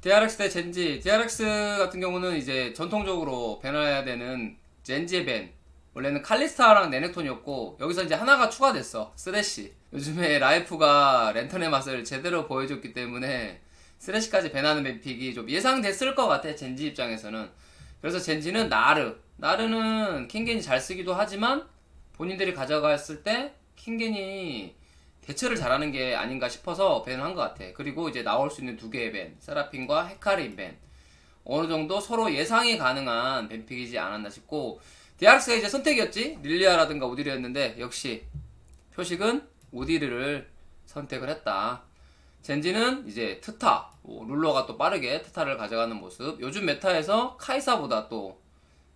DRX 대 젠지. DRX 같은 경우는 이제 전통적으로 밴해야 되는 젠지의 밴. 원래는 칼리스타랑 네넥톤이었고 여기서 이제 하나가 추가됐어. 쓰레쉬. 요즘에 라이프가 랜턴의 맛을 제대로 보여줬기 때문에 쓰레쉬까지 밴하는 밴픽이 좀 예상됐을 것 같아. 젠지 입장에서는. 그래서 젠지는 나르. 나르는 킹겐이 잘 쓰기도 하지만 본인들이 가져갔을 때 킹겐이 대처를 잘하는 게 아닌가 싶어서 밴을 한 것 같아. 그리고 이제 나올 수 있는 두 개의 밴, 세라핀과 헤카림 밴. 어느 정도 서로 예상이 가능한 밴픽이지 않았나 싶고, 디아르스가 이제 선택이었지? 릴리아라든가 우디르였는데, 역시 표식은 우디르를 선택을 했다. 젠지는 이제 트타, 룰러가 또 빠르게 트타를 가져가는 모습. 요즘 메타에서 카이사보다 또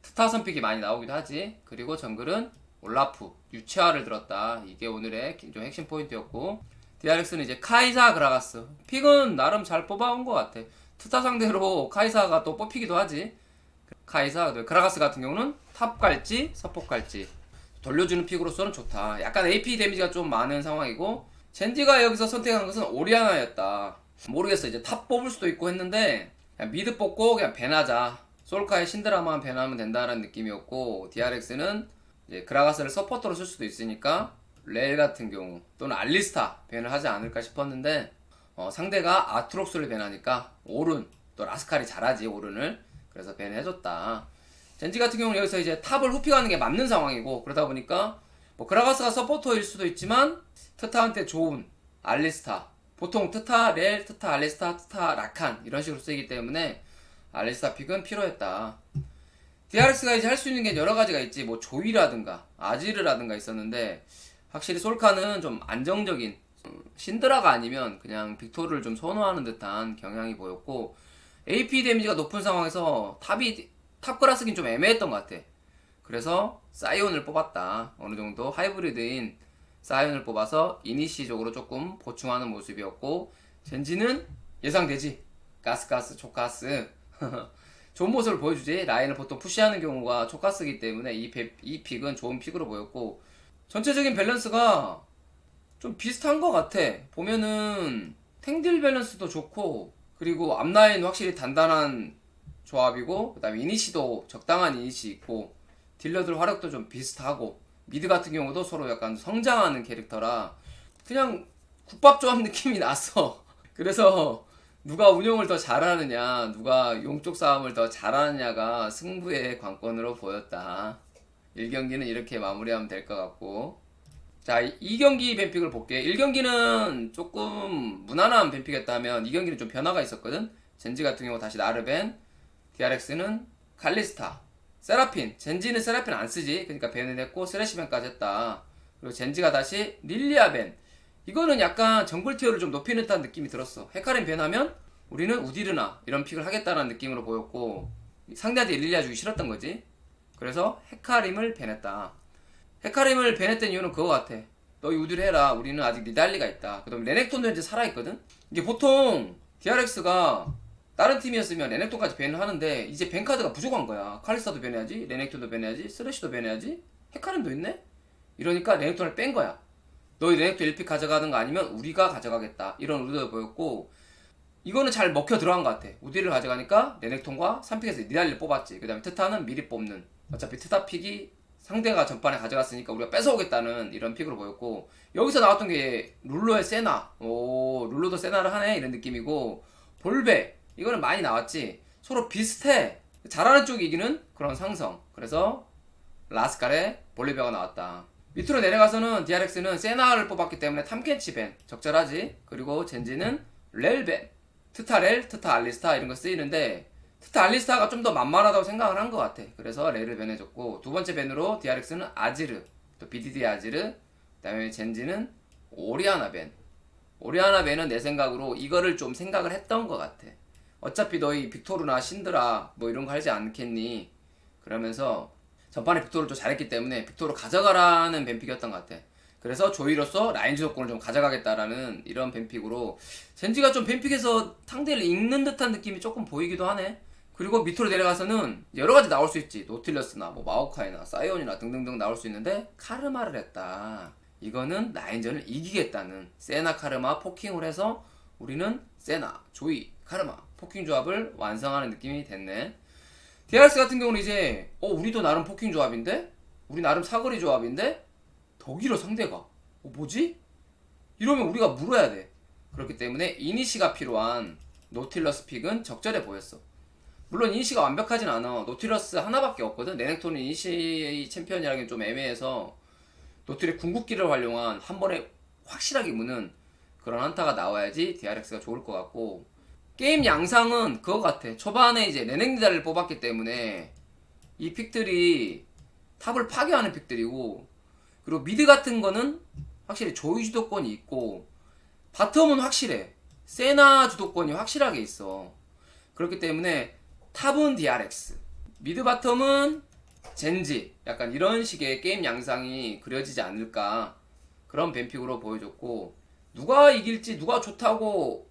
트타 선픽이 많이 나오기도 하지. 그리고 정글은 올라프, 유채화를 들었다. 이게 오늘의 좀 핵심 포인트였고, DRX는 이제 카이사 그라가스. 픽은 나름 잘 뽑아온 것 같아. 투타 상대로 카이사가 또 뽑히기도 하지. 카이사, 그라가스 같은 경우는 탑 갈지, 서포 갈지. 돌려주는 픽으로서는 좋다. 약간 AP 데미지가 좀 많은 상황이고, 젠지가 여기서 선택한 것은 오리아나였다. 모르겠어. 이제 탑 뽑을 수도 있고 했는데, 그냥 미드 뽑고 그냥 밴하자. 솔카의 신드라만 밴하면 된다는 느낌이었고, DRX는 이제 그라가스를 서포터로 쓸 수도 있으니까 레일 같은 경우 또는 알리스타 밴을 하지 않을까 싶었는데 상대가 아트록스를 밴하니까 오른 또 라스칼이 잘하지 오른을 그래서 밴을 해줬다. 젠지 같은 경우는 여기서 이제 탑을 후픽하는 게 맞는 상황이고 그러다 보니까 뭐 그라가스가 서포터일 수도 있지만 트타한테 좋은 알리스타 보통 트타 렐, 트타 알리스타, 트타 라칸 이런 식으로 쓰이기 때문에 알리스타 픽은 필요했다. DRX가 이제 할 수 있는 게 여러 가지가 있지. 뭐 조이라든가 아지르라든가 있었는데 확실히 솔카는 좀 안정적인 신드라가 아니면 그냥 빅토르를 좀 선호하는 듯한 경향이 보였고 AP 데미지가 높은 상황에서 탑그라 쓰긴 좀 애매했던 것 같아. 그래서 사이온을 뽑았다. 어느 정도 하이브리드인 사이온을 뽑아서 이니시적으로 조금 보충하는 모습이었고 젠지는 예상되지. 가스가스 초가스 좋은 모습을 보여주지. 라인을 보통 푸시하는 경우가 초가스기 때문에 이 픽은 좋은 픽으로 보였고 전체적인 밸런스가 좀 비슷한 것 같아. 보면은 탱딜 밸런스도 좋고 그리고 앞라인 확실히 단단한 조합이고 그 다음에 이니시도 적당한 이니시 있고 딜러들 화력도 좀 비슷하고 미드 같은 경우도 서로 약간 성장하는 캐릭터라 그냥 국밥조합 느낌이 났어. 그래서 누가 운영을 더 잘하느냐, 누가 용쪽 싸움을 더 잘하느냐가 승부의 관건으로 보였다. 1경기는 이렇게 마무리하면 될 것 같고. 자, 2경기 뱀픽을 볼게. 1경기는 조금 무난한 뱀픽이었다면 2경기는 좀 변화가 있었거든. 젠지 같은 경우 다시 나르벤, DRX는 칼리스타, 세라핀. 젠지는 세라핀 안 쓰지. 그러니까 벤을 했고 스레시벤까지 했다. 그리고 젠지가 다시 릴리아 벤. 이거는 약간 정글 티어를 좀 높이는 듯한 느낌이 들었어. 헤카림 벤하면 우리는 우디르나 이런 픽을 하겠다는 느낌으로 보였고 상대한테 릴리아 주기 싫었던 거지. 그래서 헤카림을 벤했다. 헤카림을 벤했던 이유는 그거 같아. 너희 우디르 해라. 우리는 아직 니달리가 있다. 그 다음에 레넥톤도 이제 살아있거든. 이게 보통 DRX가 다른 팀이었으면 레넥톤까지 벤을 하는데 이제 벤 카드가 부족한 거야. 칼리스타도 벤해야지, 레넥톤도 벤해야지, 쓰레쉬도 벤해야지, 헤카림도 있네? 이러니까 레넥톤을 뺀 거야. 너희 레넥톤 1픽 가져가는 거 아니면 우리가 가져가겠다. 이런 의도를 보였고 이거는 잘 먹혀 들어간 것 같아. 우디를 가져가니까 레넥톤과 3픽에서 니달리를 뽑았지. 그 다음에 트타는 미리 뽑는. 어차피 트타 픽이 상대가 전반에 가져갔으니까 우리가 뺏어오겠다는 이런 픽으로 보였고 여기서 나왔던 게 룰러의 세나. 오, 룰러도 세나를 하네 이런 느낌이고 볼베 이거는 많이 나왔지. 서로 비슷해. 잘하는 쪽이 이기는 그런 상성. 그래서 라스칼의 볼리베어가 나왔다. 밑으로 내려가서는 DRX는 세나를 뽑았기 때문에 탐켄치 벤 적절하지. 그리고 젠지는 렐 벤, 트타 렐, 트타 알리스타 이런 거 쓰이는데 트타 알리스타가 좀 더 만만하다고 생각을 한 것 같아. 그래서 렐을 벤 해줬고 두 번째 벤으로 DRX는 아지르, 또 BDD 아지르, 그 다음에 젠지는 오리아나 벤. 오리아나 벤은 내 생각으로 이거를 좀 생각을 했던 것 같아. 어차피 너희 빅토르나 신드라 뭐 이런 거 하지 않겠니? 그러면서 전반에 빅토르를 좀 잘했기 때문에 빅토르 가져가라는 뱀픽이었던 것 같아. 그래서 조이로서 라인 주도권을 좀 가져가겠다라는 이런 뱀픽으로 젠지가 좀 뱀픽에서 상대를 읽는 듯한 느낌이 조금 보이기도 하네. 그리고 밑으로 내려가서는 여러 가지 나올 수 있지. 노틸러스나 뭐 마오카이나 사이온이나 등등등 나올 수 있는데 카르마를 했다. 이거는 라인전을 이기겠다는 세나 카르마 포킹을 해서 우리는 세나, 조이, 카르마, 포킹 조합을 완성하는 느낌이 됐네. DRX 같은 경우는 이제 우리도 나름 포킹 조합인데? 우리 나름 사거리 조합인데? 더 길어 상대가. 뭐지? 이러면 우리가 물어야 돼. 그렇기 때문에 이니시가 필요한 노틸러스 픽은 적절해 보였어. 물론 이니시가 완벽하진 않아. 노틸러스 하나밖에 없거든. 레넥톤은 이니시 챔피언이라기엔 좀 애매해서 노틸의 궁극기를 활용한 한 번에 확실하게 무는 그런 한타가 나와야지 DRX가 좋을 것 같고, 게임 양상은 그거 같아. 초반에 이제 레넥니달을 뽑았기 때문에 이 픽들이 탑을 파괴하는 픽들이고, 그리고 미드 같은 거는 확실히 조이 주도권이 있고, 바텀은 확실해. 세나 주도권이 확실하게 있어. 그렇기 때문에 탑은 DRX, 미드 바텀은 젠지, 약간 이런 식의 게임 양상이 그려지지 않을까, 그런 뱀픽으로 보여줬고, 누가 이길지 누가 좋다고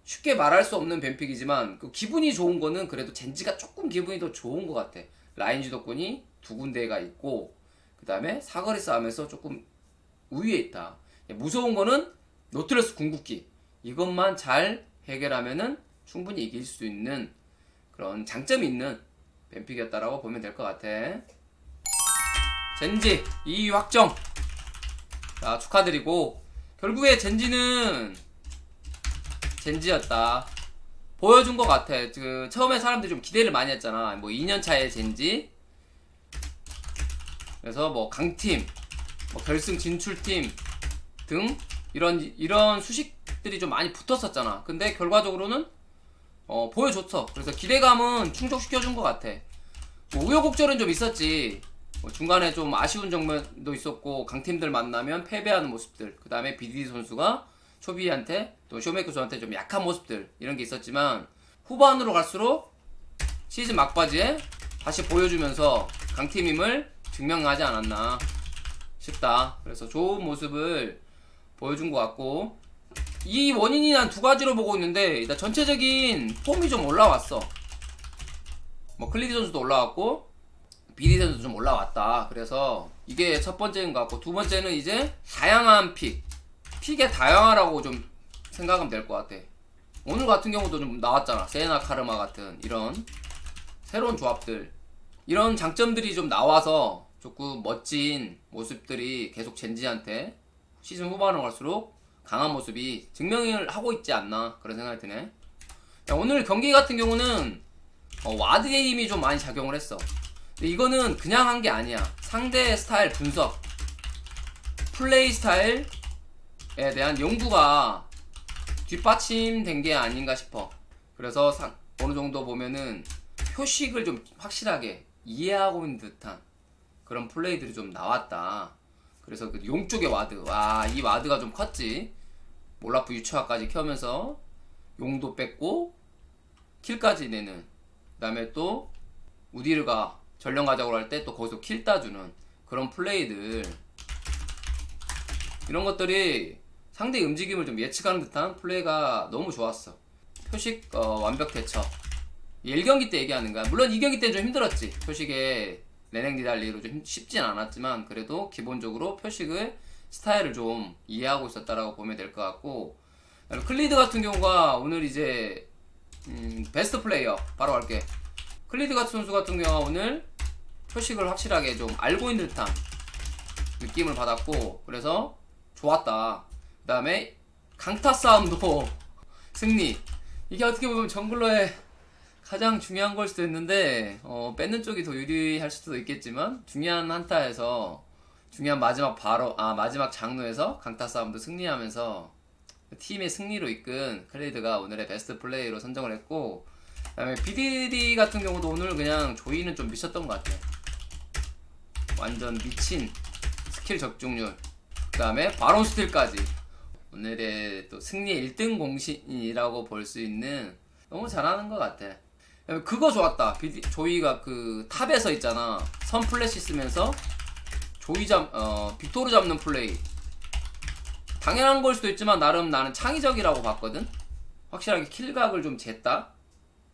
쉽게 말할 수 없는 뱀픽이지만 그 기분이 좋은 거는 그래도 젠지가 조금 기분이 더 좋은 것 같아. 라인 주도권이 두 군데가 있고, 그 다음에 사거리 싸움에서 조금 우위에 있다. 무서운 거는 노틸러스 궁극기, 이것만 잘 해결하면은 충분히 이길 수 있는 그런 장점이 있는 뱀픽이었다라고 보면 될 것 같아. 젠지 2위 확정. 자, 축하드리고, 결국에 젠지는 젠지였다. 보여준 것 같아. 그 처음에 사람들이 좀 기대를 많이 했잖아. 뭐 2년차의 젠지, 그래서 뭐 강팀, 뭐 결승 진출팀 등 이런 수식들이 좀 많이 붙었었잖아. 근데 결과적으로는 보여줬어. 그래서 기대감은 충족시켜준 것 같아. 뭐 우여곡절은 좀 있었지. 뭐 중간에 좀 아쉬운 장면도 있었고, 강팀들 만나면 패배하는 모습들, 그 다음에 BDD 선수가 초비한테 또 쇼메이커 선수한테 좀 약한 모습들, 이런 게 있었지만 후반으로 갈수록 시즌 막바지에 다시 보여주면서 강팀임을 증명하지 않았나 싶다. 그래서 좋은 모습을 보여준 것 같고, 이 원인이 난 두 가지로 보고 있는데, 일단 전체적인 폼이 좀 올라왔어. 뭐 클리드 선수도 올라왔고 BD 선수도 좀 올라왔다. 그래서 이게 첫 번째인 것 같고, 두 번째는 이제 다양한 픽의 다양하라고 좀 생각하면 될 것 같아. 오늘 같은 경우도 좀 나왔잖아. 세나 카르마 같은 이런 새로운 조합들, 이런 장점들이 좀 나와서 조금 멋진 모습들이 계속 젠지한테 시즌 후반으로 갈수록 강한 모습이 증명을 하고 있지 않나, 그런 생각이 드네. 자, 오늘 경기 같은 경우는 와드의 힘이 좀 많이 작용을 했어. 근데 이거는 그냥 한 게 아니야. 상대 스타일 분석, 플레이 스타일에 대한 연구가 뒷받침된 게 아닌가 싶어. 그래서 어느 정도 보면은 표식을 좀 확실하게 이해하고 있는 듯한 그런 플레이들이 좀 나왔다. 그래서 그 용 쪽의 와드, 와, 이 와드가 좀 컸지. 몰라프 유추화까지 켜면서 용도 뺐고 킬까지 내는, 그 다음에 또 우디르가 전령 가자고 할 때 또 거기서 킬 따주는 그런 플레이들, 이런 것들이 상대의 움직임을 좀 예측하는 듯한 플레이가 너무 좋았어. 표식 완벽 대처. 1경기 때 얘기하는 거야. 물론 2경기 때는 좀 힘들었지. 표식에 레넥 니달리로 좀 쉽진 않았지만, 그래도 기본적으로 표식의 스타일을 좀 이해하고 있었다라고 보면 될 것 같고, 클리드 같은 경우가 오늘 이제 베스트 플레이어 바로 갈게. 클리드 같은 선수 같은 경우가 오늘 표식을 확실하게 좀 알고 있는 듯한 느낌을 받았고, 그래서 좋았다. 그 다음에 강타 싸움도 승리. 이게 어떻게 보면 정글러의 가장 중요한 걸 수도 있는데, 뺏는 쪽이 더 유리할 수도 있겠지만, 중요한 한타에서, 중요한 마지막 장로에서 강타 싸움도 승리하면서 팀의 승리로 이끈 클레이드가 오늘의 베스트 플레이로 선정을 했고, 그 다음에 BDD 같은 경우도 오늘 그냥 조이는 좀 미쳤던 것 같아. 완전 미친 스킬 적중률, 그 다음에 바론 스틸까지. 오늘의 또 승리 1등 공신이라고 볼 수 있는, 너무 잘하는 것 같아. 그거 좋았다. 조이가 그 탑에서 있잖아. 선 플래시 쓰면서 빅토르 잡는 플레이. 당연한 걸 수도 있지만 나름 나는 창의적이라고 봤거든. 확실하게 킬각을 좀 쟀다.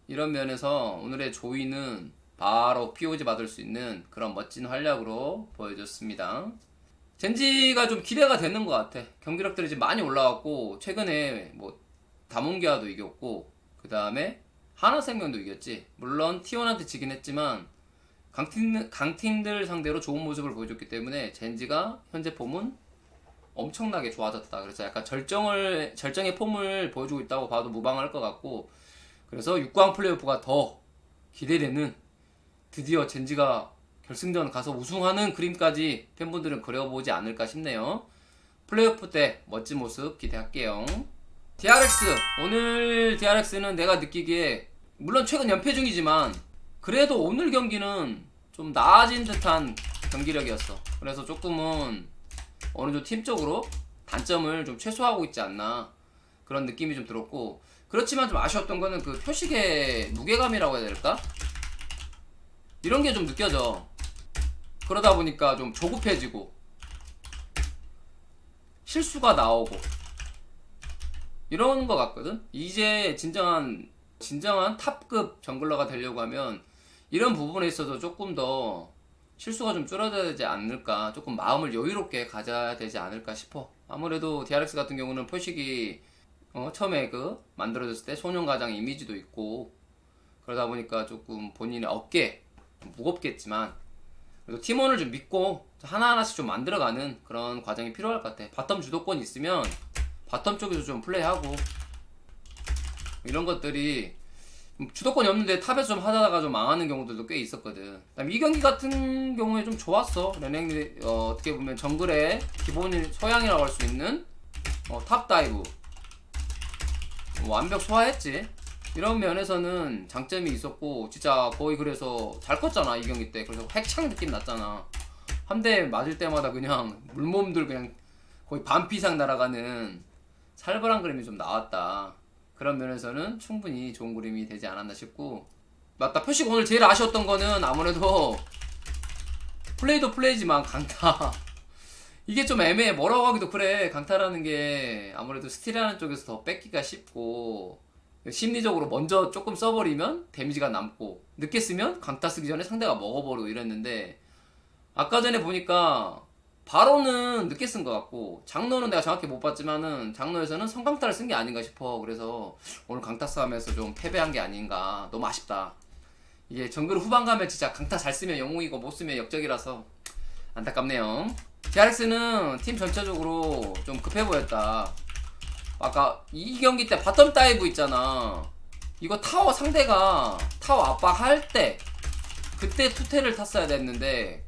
이런 면에서 오늘의 조이는 바로 POG 받을 수 있는 그런 멋진 활약으로 보여줬습니다. 젠지가 좀 기대가 되는 것 같아. 경기력들이 지금 많이 올라왔고, 최근에 뭐 다몬기아도 이겼고 그 다음에 하나생명도 이겼지. 물론 T1한테 지긴 했지만 강팀들 상대로 좋은 모습을 보여줬기 때문에 젠지가 현재 폼은 엄청나게 좋아졌다. 그래서 약간 절정의 폼을 보여주고 있다고 봐도 무방할 것 같고, 그래서 6강 플레이오프가 더 기대되는, 드디어 젠지가 결승전 가서 우승하는 그림까지 팬분들은 그려보지 않을까 싶네요. 플레이오프 때 멋진 모습 기대할게요. DRX, 오늘 DRX는 내가 느끼기에 물론 최근 연패 중이지만 그래도 오늘 경기는 좀 나아진 듯한 경기력이었어. 그래서 조금은 어느 정도 팀적으로 단점을 좀 최소화하고 있지 않나 그런 느낌이 좀 들었고, 그렇지만 좀 아쉬웠던 거는 그 표식의 무게감이라고 해야 될까? 이런 게 좀 느껴져. 그러다 보니까 좀 조급해지고 실수가 나오고 이런 거 같거든? 이제 진정한 탑급 정글러가 되려고 하면 이런 부분에 있어서 조금 더 실수가 좀 줄어들어야 되지 않을까, 조금 마음을 여유롭게 가져야 되지 않을까 싶어. 아무래도 DRX 같은 경우는 표식이 처음에 그 만들어졌을 때 소년가장 이미지도 있고 그러다 보니까 조금 본인의 어깨 무겁겠지만 그래도 팀원을 좀 믿고 하나하나씩 좀 만들어가는 그런 과정이 필요할 것 같아. 바텀 주도권이 있으면 바텀 쪽에서 좀 플레이하고 이런 것들이, 주도권이 없는데 탑에서 좀 하다가 좀 망하는 경우들도 꽤 있었거든. 그다음 이 경기 같은 경우에 좀 좋았어. 레넥 어떻게 보면 정글의 기본 소양이라고 할 수 있는 탑 다이브 완벽 소화했지. 이런 면에서는 장점이 있었고 진짜 거의 그래서 잘 컸잖아 이 경기 때. 그래서 핵창 느낌 났잖아. 한 대 맞을 때마다 그냥 물몸들 그냥 거의 반피 이상 날아가는 살벌한 그림이 좀 나왔다. 그런 면에서는 충분히 좋은 그림이 되지 않았나 싶고, 맞다, 표식 오늘 제일 아쉬웠던 거는 아무래도 플레이도 플레이지만 강타 이게 좀 애매해. 뭐라고 하기도 그래. 강타라는 게 아무래도 스틸하는 쪽에서 더 뺏기가 쉽고 심리적으로 먼저 조금 써버리면 데미지가 남고 늦게 쓰면 강타 쓰기 전에 상대가 먹어버리고 이랬는데, 아까 전에 보니까 바로는 늦게 쓴 것 같고 장로는 내가 정확히 못 봤지만은 장로에서는 성강타를 쓴 게 아닌가 싶어. 그래서 오늘 강타 싸움에서 좀 패배한 게 아닌가. 너무 아쉽다. 이게 정글 후반 가면 진짜 강타 잘 쓰면 영웅이고 못 쓰면 역적이라서 안타깝네요. DRX는 팀 전체적으로 좀 급해 보였다. 아까 이 경기 때 바텀 다이브 있잖아. 이거 타워 상대가 타워 압박할 때 그때 투텔을 탔어야 됐는데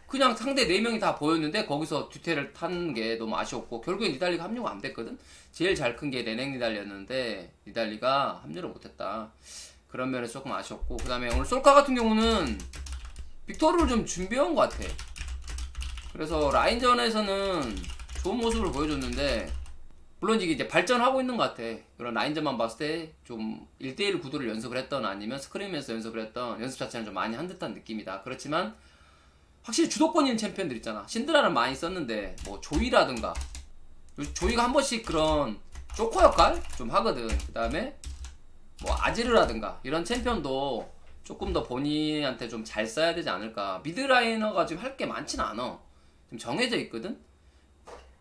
그냥 상대 4명이 다 보였는데 거기서 뒤태를 탄 게 너무 아쉬웠고, 결국엔 니달리가 합류가 안 됐거든? 제일 잘 큰 게 레넥 니달리였는데 니달리가 합류를 못했다. 그런 면에서 조금 아쉬웠고, 그 다음에 오늘 솔카 같은 경우는 빅토르를 좀 준비해온 것 같아. 그래서 라인전에서는 좋은 모습을 보여줬는데, 물론 이게 이제 발전하고 있는 것 같아. 그런 라인전만 봤을 때 좀 1대1 구도를 연습을 했던 아니면 스크림에서 연습을 했던 연습 자체는 좀 많이 한 듯한 느낌이다. 그렇지만 확실히 주도권 있는 챔피언들 있잖아. 신드라는 많이 썼는데 뭐 조이라든가, 조이가 한 번씩 그런 조커 역할 좀 하거든. 그 다음에 뭐 아지르라든가 이런 챔피언도 조금 더 본인한테 좀 잘 써야 되지 않을까. 미드라이너가 지금 할 게 많진 않아. 좀 정해져 있거든.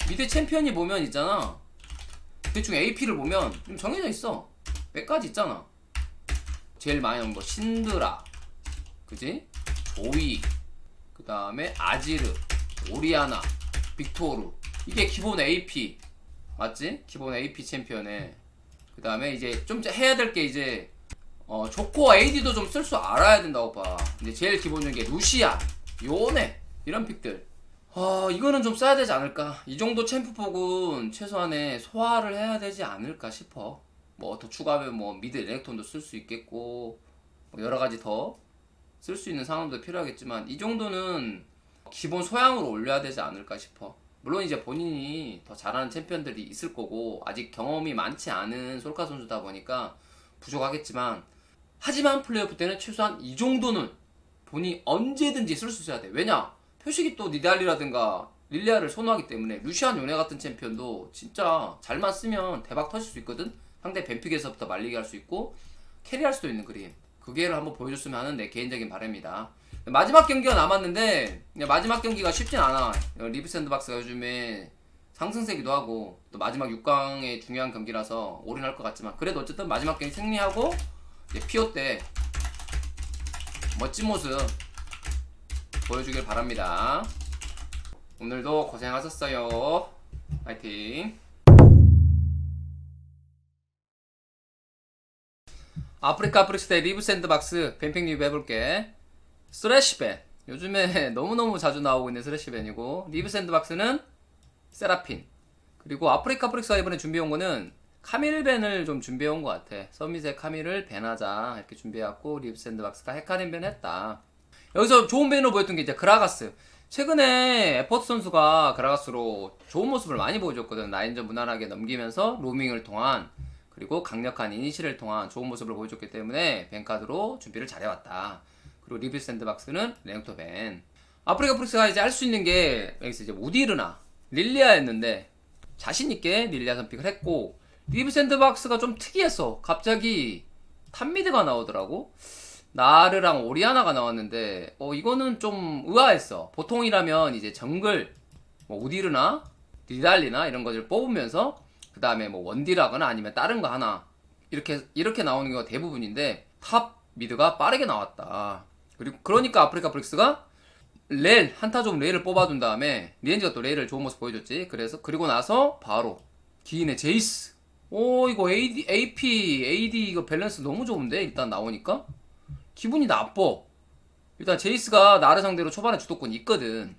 미드 챔피언이 보면 있잖아, 대충 AP를 보면 좀 정해져 있어. 몇 가지 있잖아. 제일 많이 나온 거 신드라, 그지? 조이, 그 다음에 아지르, 오리아나, 빅토르. 이게 기본 AP 맞지? 기본 AP 챔피언에. 그 다음에 이제 좀 해야 될 게 이제 조코 AD도 좀 쓸 줄 알아야 된다고 봐. 이제 제일 기본적인 게 루시안, 요네 이런 픽들. 이거는 좀 써야 되지 않을까. 이 정도 챔프폭은 최소한의 소화를 해야 되지 않을까 싶어. 뭐 더 추가하면 뭐 미드 레넥톤도 쓸 수 있겠고 뭐 여러 가지 더 쓸 수 있는 상황도 필요하겠지만 이 정도는 기본 소양으로 올려야 되지 않을까 싶어. 물론 이제 본인이 더 잘하는 챔피언들이 있을 거고 아직 경험이 많지 않은 솔카 선수다 보니까 부족하겠지만, 하지만 플레이오프 때는 최소한 이 정도는 본인이 언제든지 쓸 수 있어야 돼. 왜냐? 표식이 또 니달리라든가 릴리아를 선호하기 때문에 루시안 요네 같은 챔피언도 진짜 잘만 쓰면 대박 터질 수 있거든? 상대 뱀픽에서부터 말리게 할 수 있고 캐리할 수도 있는 그림. 그 기회를 한번 보여줬으면 하는 내 개인적인 바람이다. 마지막 경기가 남았는데 마지막 경기가 쉽진 않아. 리브 샌드박스가 요즘에 상승세기도 하고 또 마지막 6강의 중요한 경기라서 올인할 것 같지만 그래도 어쨌든 마지막 경기 승리하고 이제 피오 때 멋진 모습 보여주길 바랍니다. 오늘도 고생하셨어요. 파이팅. 아프리카 프릭스 대 리브 샌드박스 뱀픽 리뷰 해볼게. 스래시밴 요즘에 너무너무 자주 나오고 있는 스래시밴이고, 리브 샌드박스는 세라핀, 그리고 아프리카 프릭스가 이번에 준비해온 거는 카밀밴을 좀 준비해온 것 같아. 서밋의 카밀을 밴하자 이렇게 준비해왔고, 리브 샌드박스가 헤카림 밴 했다. 여기서 좋은 밴으로 보였던 게 이제 그라가스. 최근에 에포트 선수가 그라가스로 좋은 모습을 많이 보여줬거든. 라인전 무난하게 넘기면서 로밍을 통한, 그리고 강력한 이니시를 통한 좋은 모습을 보여줬기 때문에 밴카드로 준비를 잘해왔다. 그리고 리브 샌드박스는 레넥토 밴. 아프리카 프릭스가 이제 할 수 있는 게 여기서 이제 우디르나 릴리아였는데 자신있게 릴리아 선픽을 했고, 리브 샌드박스가 좀 특이했어. 갑자기 탑미드가 나오더라고. 나르랑 오리아나가 나왔는데 이거는 좀 의아했어. 보통이라면 이제 정글 뭐 우디르나 니달리나 이런 것을 뽑으면서 그 다음에 뭐 원딜하거나 아니면 다른 거 하나 이렇게 나오는 경우가 대부분인데, 탑 미드가 빠르게 나왔다. 그리고 그러니까 아프리카 프릭스가 한타 좀 레일을 뽑아둔 다음에 리엔지가 또 레일을 좋은 모습 보여줬지. 그래서 그리고 나서 바로 기인의 제이스. 이거 AP 이거 밸런스 너무 좋은데. 일단 나오니까 기분이 나빠. 일단 제이스가 나르 상대로 초반에 주도권이 있거든.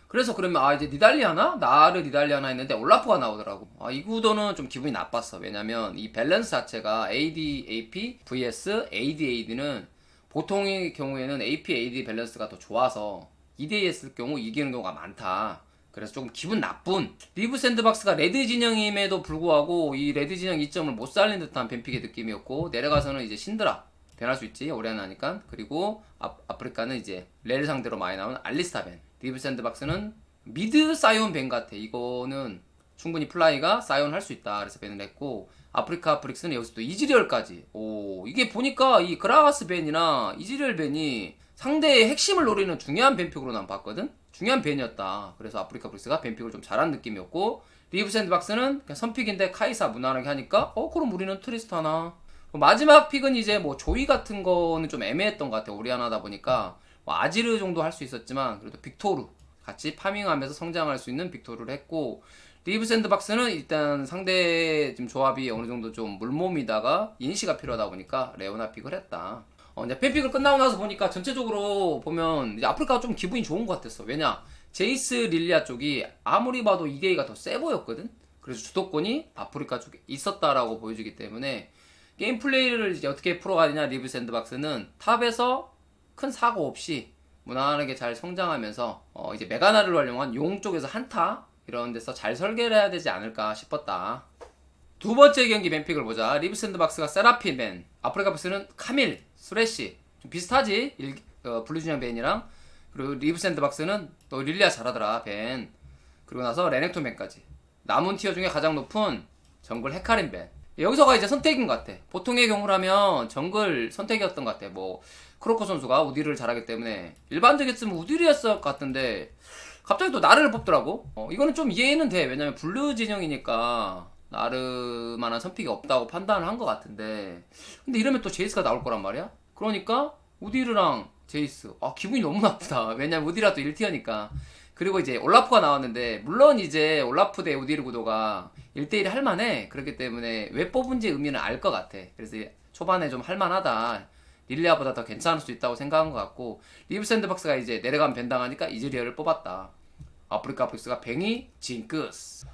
그래서 그러면 이제 니달리 하나? 나르 니달리 하나 했는데 올라프가 나오더라고. 이 구도는 좀 기분이 나빴어. 왜냐면 이 밸런스 자체가 AD AP vs AD AD는 보통의 경우에는 AP AD 밸런스가 더 좋아서 2대2 했을 경우 이기는 경우가 많다. 그래서 조금 기분 나쁜, 리브 샌드박스가 레드 진영임에도 불구하고 이 레드 진영 이점을 못 살린 듯한 뱀픽의 느낌이었고, 내려가서는 이제 신드라 밴할 수 있지, 오래 하니까. 그리고 아프리카는 이제 렐 상대로 많이 나오는 알리스타 밴. 리브 샌드박스는 미드 사이온 밴 같아. 이거는 충분히 플라이가 사이온 할 수 있다. 그래서 밴을 했고, 아프리카 프릭스는 여기서 또 이즈리얼까지. 이게 보니까 이 그라가스 밴이나 이즈리얼 밴이 상대의 핵심을 노리는 중요한 밴픽으로 난 봤거든? 중요한 밴이었다. 그래서 아프리카 프릭스가 밴픽을 좀 잘한 느낌이었고, 리브 샌드박스는 그냥 선픽인데 카이사 무난하게 하니까 그럼 우리는 트리스타나. 마지막 픽은 이제 뭐 조이 같은 거는 좀 애매했던 것 같아. 오리아나다 보니까 뭐 아지르 정도 할 수 있었지만 그래도 빅토르 같이 파밍하면서 성장할 수 있는 빅토르를 했고, 리브 샌드박스는 일단 상대 지금 조합이 어느 정도 좀 물몸이다가 이니시가 필요하다 보니까 레오나 픽을 했다. 이제 팬픽을 끝나고 나서 보니까 전체적으로 보면 이제 아프리카가 좀 기분이 좋은 것 같았어. 왜냐, 제이스 릴리아 쪽이 아무리 봐도 2대2가 더 세 보였거든. 그래서 주도권이 아프리카 쪽에 있었다라고 보여주기 때문에 게임 플레이를 이제 어떻게 풀어가느냐, 리브 샌드박스는 탑에서 큰 사고 없이 무난하게 잘 성장하면서 이제 메가나를 활용한 용 쪽에서 한타 이런 데서 잘 설계를 해야 되지 않을까 싶었다. 두 번째 경기 밴픽을 보자. 리브 샌드박스가 세라핀 밴, 아프리카 프릭스는 카밀, 스레시. 좀 비슷하지? 블루진영 밴이랑. 그리고 리브 샌드박스는 또 릴리아 잘하더라 밴. 그리고 나서 레넥톤 밴까지. 남은 티어 중에 가장 높은 정글 헤카림 밴. 여기서가 이제 선택인 것 같아. 보통의 경우라면 정글 선택이었던 것 같아. 뭐 크로커 선수가 우디르를 잘하기 때문에 일반적이었으면 우디르였을 것 같은데 갑자기 또 나르를 뽑더라고. 이거는 좀 이해는 돼. 왜냐면 블루 진영이니까 나르만한 선픽이 없다고 판단을 한 것 같은데, 근데 이러면 또 제이스가 나올 거란 말이야. 그러니까 우디르랑 제이스, 기분이 너무 나쁘다. 왜냐면 우디르가 또 1티어니까. 그리고 이제 올라프가 나왔는데, 물론 이제 올라프 대 우디르 구도가 1대1 할만해. 그렇기 때문에 왜 뽑은지 의미는 알 것 같아. 그래서 초반에 좀 할만하다, 릴리아보다 더 괜찮을 수 있다고 생각한 것 같고, 리브 샌드박스가 이제 내려가면 벤당하니까 이즈리얼을 뽑았다. 아프리카 프릭스가 뱅이 징크스.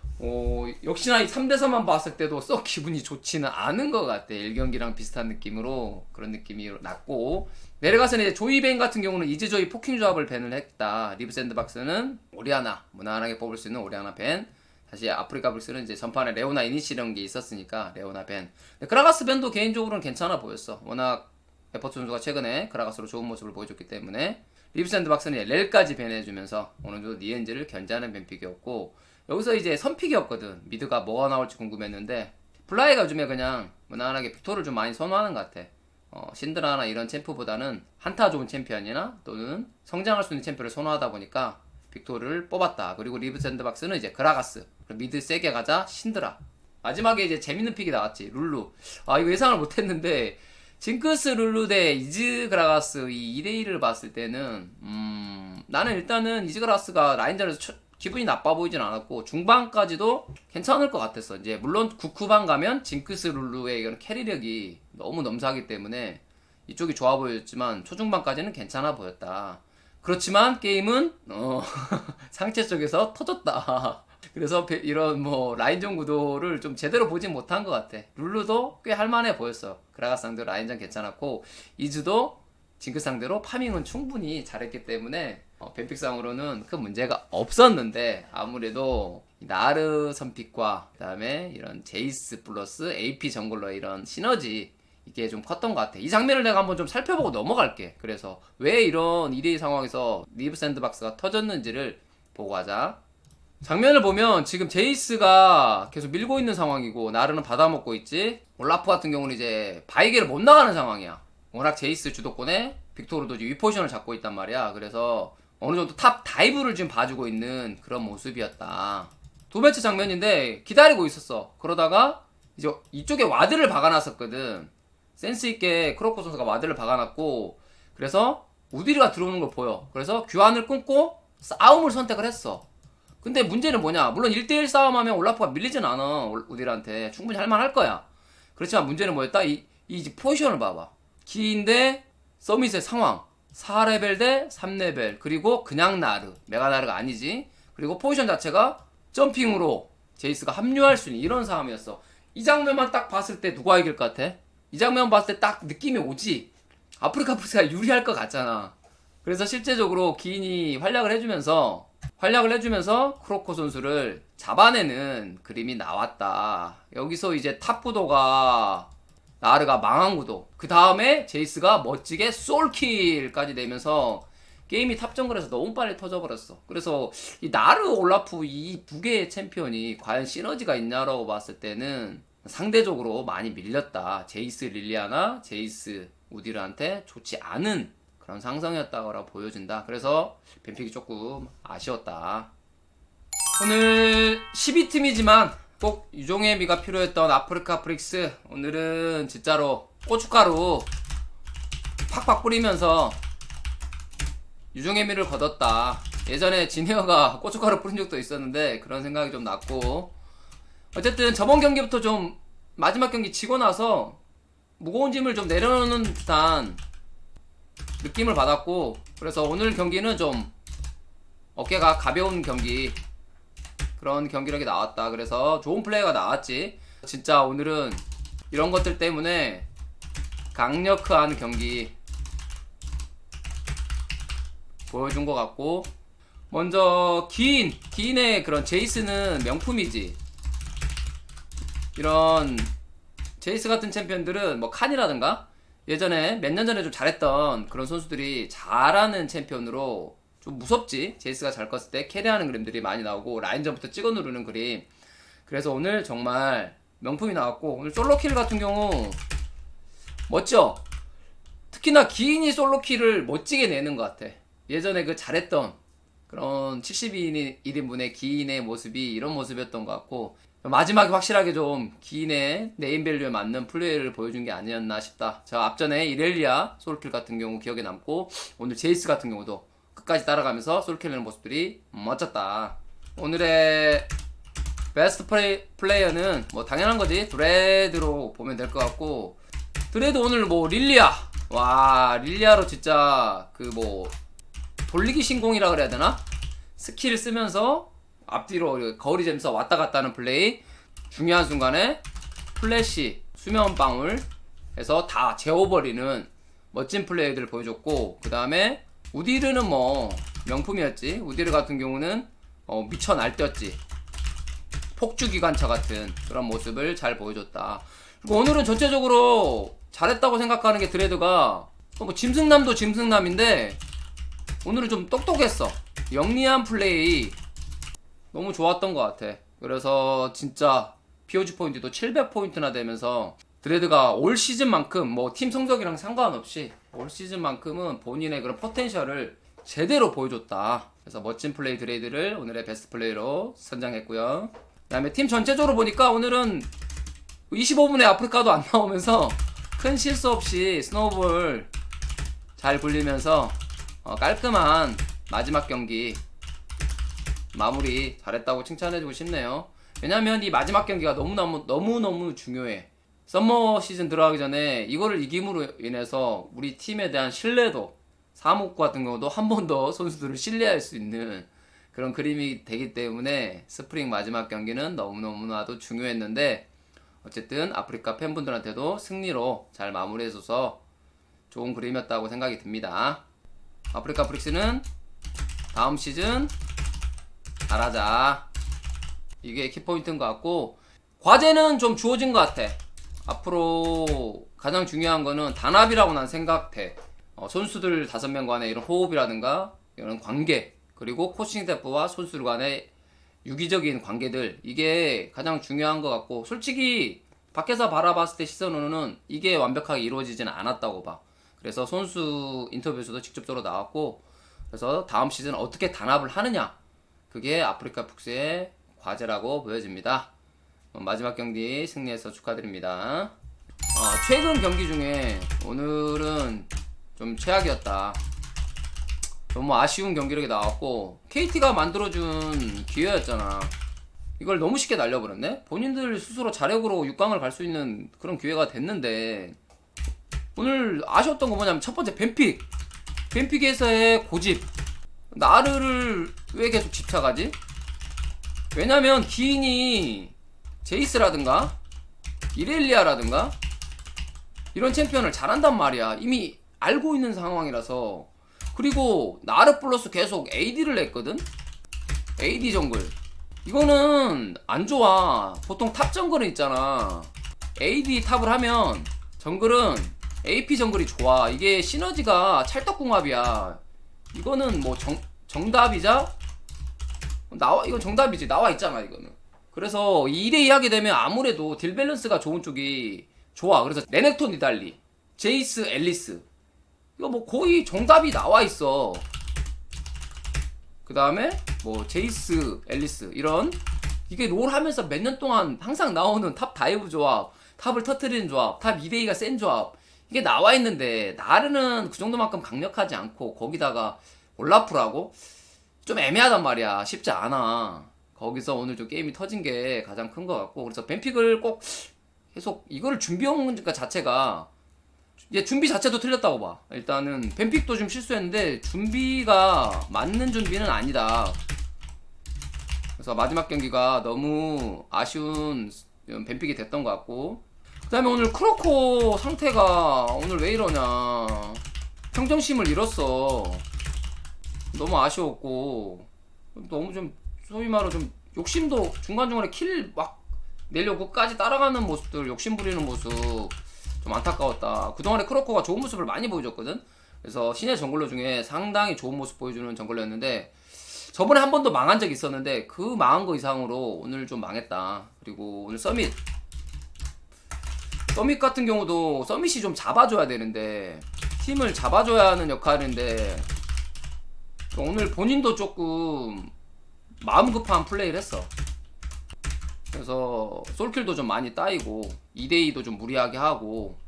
역시나 이 3대3만 봤을 때도 썩 기분이 좋지는 않은 것 같아. 1경기랑 비슷한 느낌으로 그런 느낌이 났고, 내려가서는 이제 조이 밴 같은 경우는 이즈조이 포킹 조합을 밴을 했다. 리브 샌드박스는 오리아나, 무난하게 뽑을 수 있는 오리아나 밴. 다시 아프리카 프릭스는 이제 전판에 레오나 이니시 이런 게 있었으니까 레오나 밴. 그라가스 밴도 개인적으로는 괜찮아 보였어. 워낙 에포트 선수가 최근에 그라가스로 좋은 모습을 보여줬기 때문에. 리브 샌드박스는 렐까지 밴해주면서 어느 정도 니엔즈를 견제하는 밴픽이었고, 여기서 이제 선픽이었거든. 미드가 뭐가 나올지 궁금했는데 플라이가 요즘에 그냥 무난하게 빅토를 좀 많이 선호하는 것 같아. 신드라나 이런 챔프보다는 한타 좋은 챔피언이나 또는 성장할 수 있는 챔피언을 선호하다 보니까 빅토르를 뽑았다. 그리고 리브 샌드박스는 이제 그라가스. 미드 세게 가자 신드라. 마지막에 이제 재밌는 픽이 나왔지. 룰루. 아 이거 예상을 못했는데 징크스 룰루 대 이즈 그라가스 이 2대1을 봤을 때는 나는 일단은 이즈 그라가스가 라인전에서 기분이 나빠 보이진 않았고 중반까지도 괜찮을 것 같았어. 이제 물론 후반 가면 징크스 룰루의 이런 캐리력이 너무 넘사하기 때문에 이쪽이 좋아 보였지만 초중반까지는 괜찮아 보였다. 그렇지만 게임은 상체 쪽에서 터졌다. 그래서 이런 뭐 라인전 구도를 좀 제대로 보진 못한 것 같아. 룰루도 꽤 할만해 보였어. 그라가스 상대로 라인전 괜찮았고 이즈도 징크스 상대로 파밍은 충분히 잘했기 때문에 뱀픽상으로는 큰 문제가 없었는데 아무래도 나르 선픽과 그 다음에 이런 제이스 플러스 AP 정글러의 이런 시너지 이게 좀 컸던 것 같아. 이 장면을 내가 한번 좀 살펴보고 넘어갈게. 그래서 왜 이런 2대2 상황에서 리브 샌드박스가 터졌는지를 보고 가자. 장면을 보면 지금 제이스가 계속 밀고 있는 상황이고 나르는 받아먹고 있지. 올라프 같은 경우는 이제 바이게를 못 나가는 상황이야. 워낙 제이스 주도권에 빅토르도 위 포지션을 잡고 있단 말이야. 그래서 어느 정도 탑 다이브를 지금 봐주고 있는 그런 모습이었다. 두 번째 장면인데 기다리고 있었어. 그러다가 이제 이쪽에 와드를 박아놨었거든. 센스있게 크로코 선수가 와드를 박아놨고 그래서 우디르가 들어오는 걸 보여. 그래서 교환을 끊고 싸움을 선택을 했어. 근데 문제는 뭐냐, 물론 1대1 싸움하면 올라프가 밀리진 않아. 우디르한테 충분히 할만할 거야. 그렇지만 문제는 뭐였다? 이 포지션을 봐봐. 기인데 서밋의 상황 4레벨 대 3레벨 그리고 그냥 나르 메가 나르가 아니지. 그리고 포지션 자체가 점핑으로 제이스가 합류할 수 있는 이런 상황이었어. 이 장면만 딱 봤을 때 누가 이길 것 같아? 이 장면 봤을 때 딱 느낌이 오지. 아프리카 프리스가 유리할 것 같잖아. 그래서 실제적으로 기인이 활약을 해주면서 크로코 선수를 잡아내는 그림이 나왔다. 여기서 이제 탑 구도가 나르가 망한 구도, 그 다음에 제이스가 멋지게 솔킬까지 내면서 게임이 탑 정글에서 너무 빨리 터져버렸어. 그래서 이 나르 올라프 이 두 개의 챔피언이 과연 시너지가 있냐라고 봤을 때는 상대적으로 많이 밀렸다. 제이스 릴리아나 제이스 우디르한테 좋지 않은 그런 상성이었다고 보여진다. 그래서 뱀픽이 조금 아쉬웠다. 오늘 12팀이지만 꼭 유종의 미가 필요했던 아프리카 프릭스, 오늘은 진짜로 고춧가루 팍팍 뿌리면서 유종의 미를 거뒀다. 예전에 지니어가 고춧가루 뿌린 적도 있었는데 그런 생각이 좀 났고, 어쨌든 저번 경기부터 좀 마지막 경기 지고 나서 무거운 짐을 좀 내려놓는 듯한 느낌을 받았고, 그래서 오늘 경기는 좀 어깨가 가벼운 경기, 그런 경기력이 나왔다. 그래서 좋은 플레이가 나왔지. 진짜 오늘은 이런 것들 때문에 강력한 경기 보여준 것 같고, 먼저 기인의 그런 제이스는 명품이지. 이런 제이스 같은 챔피언들은 뭐 칸이라든가 예전에 몇 년 전에 좀 잘했던 그런 선수들이 잘하는 챔피언으로 좀 무섭지. 제이스가 잘 컸을 때 캐리하는 그림들이 많이 나오고 라인전부터 찍어 누르는 그림. 그래서 오늘 정말 명품이 나왔고, 오늘 솔로킬 같은 경우 멋져. 특히나 기인이 솔로킬을 멋지게 내는 것 같아. 예전에 그 잘했던 그런 72인분의 기인의 모습이 이런 모습이었던 것 같고, 마지막에 확실하게 좀 기인의 네임밸류에 맞는 플레이를 보여준 게 아니었나 싶다. 저 앞전에 이렐리아 솔킬 같은 경우 기억에 남고, 오늘 제이스 같은 경우도 끝까지 따라가면서 솔킬 내는 모습들이 멋졌다. 오늘의 베스트 플레이어는 뭐 당연한 거지. 드레드로 보면 될 것 같고, 드레드 오늘 뭐 릴리아, 와 릴리아로 진짜 그 뭐 돌리기 신공이라 그래야 되나? 스킬 쓰면서 앞뒤로 거리 재면서 왔다 갔다 하는 플레이, 중요한 순간에 플래시 수면 방울 해서 다 재워버리는 멋진 플레이들을 보여줬고, 그 다음에 우디르는 뭐 명품이었지. 우디르 같은 경우는 미쳐 날뛰었지. 폭주기관차 같은 그런 모습을 잘 보여줬다. 그리고 오늘은 전체적으로 잘했다고 생각하는 게 드레드가 뭐 짐승남도 짐승남인데 오늘은 좀 똑똑했어. 영리한 플레이 너무 좋았던 것 같아. 그래서 진짜 POG 포인트도 700포인트나 되면서 드레드가 올 시즌만큼 뭐 팀 성적이랑 상관없이 올 시즌만큼은 본인의 그런 포텐셜을 제대로 보여줬다. 그래서 멋진 플레이 드레이드를 오늘의 베스트 플레이로 선정했고요. 그 다음에 팀 전체적으로 보니까 오늘은 25분에 아프리카도 안 나오면서 큰 실수 없이 스노우볼 잘 굴리면서 깔끔한 마지막 경기 마무리 잘했다고 칭찬해주고 싶네요. 왜냐면 이 마지막 경기가 너무너무 중요해. 썸머 시즌 들어가기 전에 이거를 이김으로 인해서 우리 팀에 대한 신뢰도, 사목 같은 경우도 한 번 더 선수들을 신뢰할 수 있는 그런 그림이 되기 때문에 스프링 마지막 경기는 너무너무나도 중요했는데, 어쨌든 아프리카 팬분들한테도 승리로 잘 마무리해줘서 좋은 그림이었다고 생각이 듭니다. 아프리카 프릭스는 다음 시즌 잘하자, 이게 키포인트인 것 같고, 과제는 좀 주어진 것 같아. 앞으로 가장 중요한 거는 단합이라고 난 생각해. 선수들 5명 간의 이런 호흡이라든가 이런 관계, 그리고 코칭 스태프와 선수들 간의 유기적인 관계들, 이게 가장 중요한 것 같고, 솔직히 밖에서 바라봤을 때 시선으로는 이게 완벽하게 이루어지지는 않았다고 봐. 그래서 선수 인터뷰에서도 직접적으로 나왔고, 그래서 다음 시즌 어떻게 단합을 하느냐, 그게 아프리카 푹스의 과제라고 보여집니다. 마지막 경기 승리해서 축하드립니다. 최근 경기 중에 오늘은 좀 최악이었다. 너무 아쉬운 경기력이 나왔고, KT가 만들어준 기회였잖아. 이걸 너무 쉽게 날려버렸네? 본인들 스스로 자력으로 6강을 갈 수 있는 그런 기회가 됐는데, 오늘 아쉬웠던 거 뭐냐면 첫 번째 벤픽에서의 고집. 나르를 왜 계속 집착하지? 왜냐면 기인이 제이스라든가 이렐리아라든가 이런 챔피언을 잘한단 말이야. 이미 알고 있는 상황이라서. 그리고 나르 플러스 계속 AD를 했거든? AD 정글. 이거는 안 좋아. 보통 탑 정글은 있잖아, AD 탑을 하면 정글은 AP 정글이 좋아. 이게 시너지가 찰떡궁합이야. 이거는 뭐 정답이자 이건 정답이지. 나와 있잖아 이거는. 그래서 2대2 하게 되면 아무래도 딜 밸런스가 좋은 쪽이 좋아. 그래서 레넥톤 니달리, 제이스 앨리스, 이거 뭐 거의 정답이 나와 있어. 그 다음에 뭐 제이스 앨리스, 이런 이게 롤 하면서 몇 년 동안 항상 나오는 탑 다이브 조합, 탑을 터트리는 조합, 탑 2대2가 센 조합, 이게 나와 있는데 나르는 그 정도만큼 강력하지 않고, 거기다가 올라프라고 좀 애매하단 말이야. 쉽지 않아. 거기서 오늘 좀 게임이 터진 게 가장 큰 것 같고, 그래서 벤픽을 꼭 계속 이거를 준비한 것 자체가, 얘 준비 자체도 틀렸다고 봐. 일단은 벤픽도 좀 실수했는데 준비가 맞는 준비는 아니다. 그래서 마지막 경기가 너무 아쉬운 벤픽이 됐던 것 같고, 그 다음에 오늘 크로코 상태가 오늘 왜 이러냐, 평정심을 잃었어. 너무 아쉬웠고, 너무 좀 소위 말로 좀 욕심도 중간중간에 킬 막 내려고 끝까지 따라가는 모습들, 욕심 부리는 모습 좀 안타까웠다. 그동안에 크로코가 좋은 모습을 많이 보여줬거든. 그래서 신의 정글러 중에 상당히 좋은 모습 보여주는 정글러였는데, 저번에 한 번도 망한 적이 있었는데 그 망한 거 이상으로 오늘 좀 망했다. 그리고 오늘 서밋 같은 경우도 서밋이 좀 잡아줘야 되는데, 팀을 잡아줘야 하는 역할인데 오늘 본인도 조금 마음 급한 플레이를 했어. 그래서 솔킬도 좀 많이 따이고 2대2도 좀 무리하게 하고,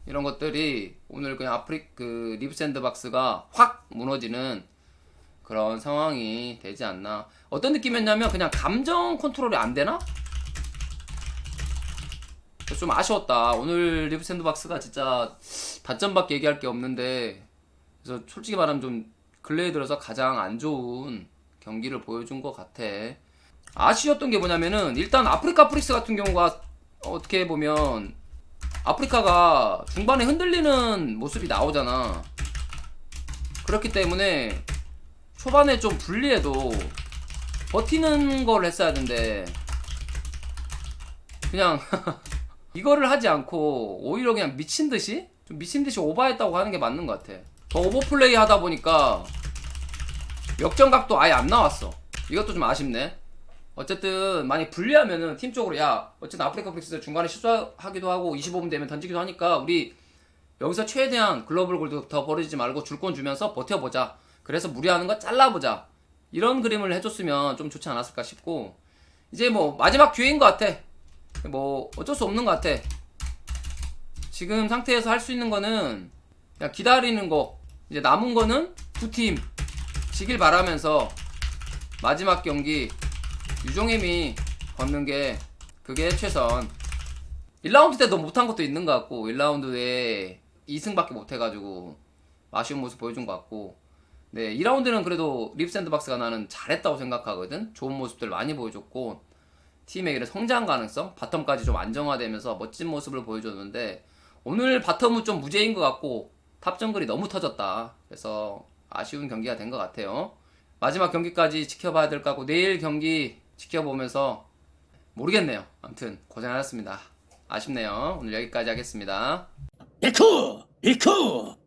이런 것들이 오늘 그냥 리브 샌드박스가 확 무너지는 그런 상황이 되지 않나. 어떤 느낌이었냐면 그냥 감정 컨트롤이 안 되나? 좀 아쉬웠다. 오늘 리브 샌드박스가 진짜 단점밖에 얘기할 게 없는데, 그래서 솔직히 말하면 좀 근래에 들어서 가장 안 좋은 경기를 보여준 것 같아. 아쉬웠던 게 뭐냐면은, 일단 아프리카 프릭스 같은 경우가 어떻게 보면 아프리카가 중반에 흔들리는 모습이 나오잖아. 그렇기 때문에 초반에 좀 불리해도 버티는 걸 했어야 하는데, 그냥 이거를 하지 않고 오히려 그냥 미친듯이 오버했다고 하는 게 맞는 것 같아. 더 오버플레이 하다 보니까 역전각도 아예 안 나왔어. 이것도 좀 아쉽네. 어쨌든 많이 불리하면은 팀적으로, 야 어쨌든 아프리카 프릭스 중간에 실수하기도 하고 25분 되면 던지기도 하니까 우리 여기서 최대한 글로벌 골드 더 벌어지지 말고 줄 건 주면서 버텨보자. 그래서 무리하는 거 잘라보자. 이런 그림을 해줬으면 좀 좋지 않았을까 싶고, 이제 뭐 마지막 기회인 것 같아. 뭐 어쩔 수 없는 것 같아. 지금 상태에서 할 수 있는 거는 그냥 기다리는 거. 이제 남은 거는 두 팀 지길 바라면서 마지막 경기 유종임이 걷는 게 그게 최선. 1라운드 때 너무 못한 것도 있는 것 같고, 1라운드에 2승밖에 못해가지고 아쉬운 모습 보여준 것 같고, 네, 2라운드는 그래도 립샌드박스가 나는 잘했다고 생각하거든. 좋은 모습들 많이 보여줬고, 팀의 이런 성장 가능성, 바텀까지 좀 안정화되면서 멋진 모습을 보여줬는데, 오늘 바텀은 좀 무죄인 것 같고 탑 정글이 너무 터졌다. 그래서 아쉬운 경기가 된 것 같아요. 마지막 경기까지 지켜봐야 될 것 같고, 내일 경기 지켜보면서 모르겠네요. 아무튼 고생하셨습니다. 아쉽네요. 오늘 여기까지 하겠습니다. 이쿠! 이쿠!